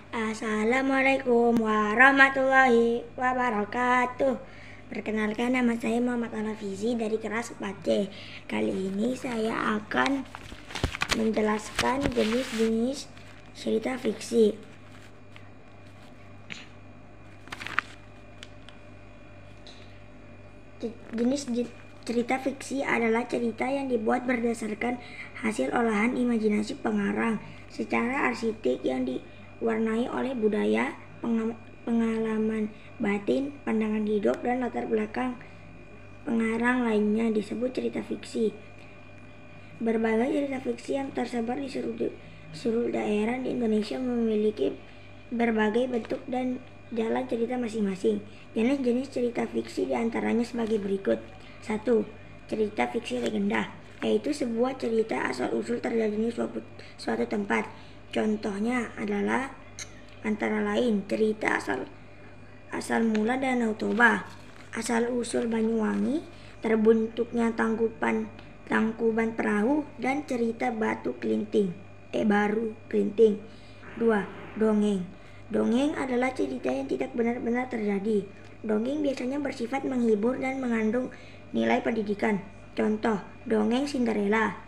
Assalamualaikum warahmatullahi wabarakatuh. Perkenalkan, nama saya Muhammad Al-Hafizi dari kelas 4C. Kali ini saya akan menjelaskan jenis-jenis cerita fiksi. Jenis cerita fiksi adalah cerita yang dibuat berdasarkan hasil olahan imajinasi pengarang secara arsitek yang diwarnai oleh budaya, pengalaman batin, pandangan hidup, dan latar belakang pengarang lainnya disebut cerita fiksi. Berbagai cerita fiksi yang tersebar di seluruh daerah di Indonesia memiliki berbagai bentuk dan jalan cerita masing-masing. Jenis-jenis cerita fiksi diantaranya sebagai berikut. 1. Cerita fiksi legenda, yaitu sebuah cerita asal-usul terjadinya suatu tempat. Contohnya adalah antara lain cerita asal mula Danau Toba, asal-usul Banyuwangi, terbentuknya Tangkuban Perahu, dan cerita Baru Kelinting. 2. Dongeng. Dongeng adalah cerita yang tidak benar-benar terjadi. Dongeng biasanya bersifat menghibur dan mengandung nilai pendidikan. Contoh, dongeng Cinderella.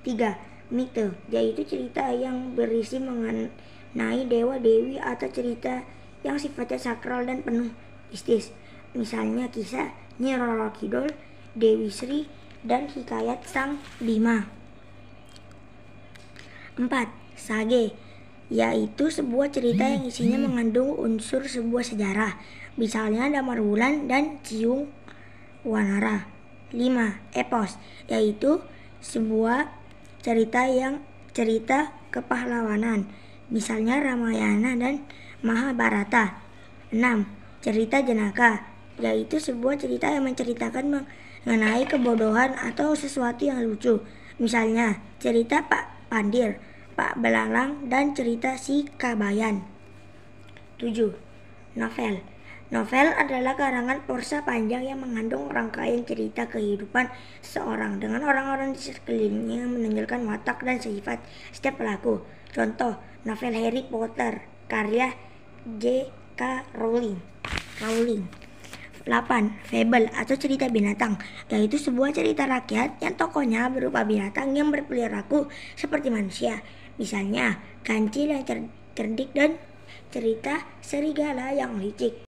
3. Mite, yaitu cerita yang berisi mengenai dewa-dewi atau cerita yang sifatnya sakral dan penuh mistis. Misalnya kisah Nyi Roro Kidul, Dewi Sri, dan hikayat Sang Bima. 4. Sage, yaitu sebuah cerita yang isinya mengandung unsur sebuah sejarah. Misalnya Damar Wulan dan Ciung Wanara. 5. Epos, yaitu sebuah cerita kepahlawanan. Misalnya Ramayana dan Mahabharata. 6. Cerita jenaka, yaitu sebuah cerita yang menceritakan mengenai kebodohan atau sesuatu yang lucu. Misalnya cerita Pak Pandir, Pak Belalang, dan cerita Si Kabayan. 7. Novel. Novel adalah karangan prosa panjang yang mengandung rangkaian cerita kehidupan seseorang dengan orang-orang di sekelilingnya yang menonjolkan watak dan sifat setiap pelaku. Contoh, novel Harry Potter karya J.K. Rowling. 8. Fable atau cerita binatang, yaitu sebuah cerita rakyat yang tokohnya berupa binatang yang berperilaku seperti manusia. Misalnya Kancil yang cerdik dan cerita Serigala yang licik.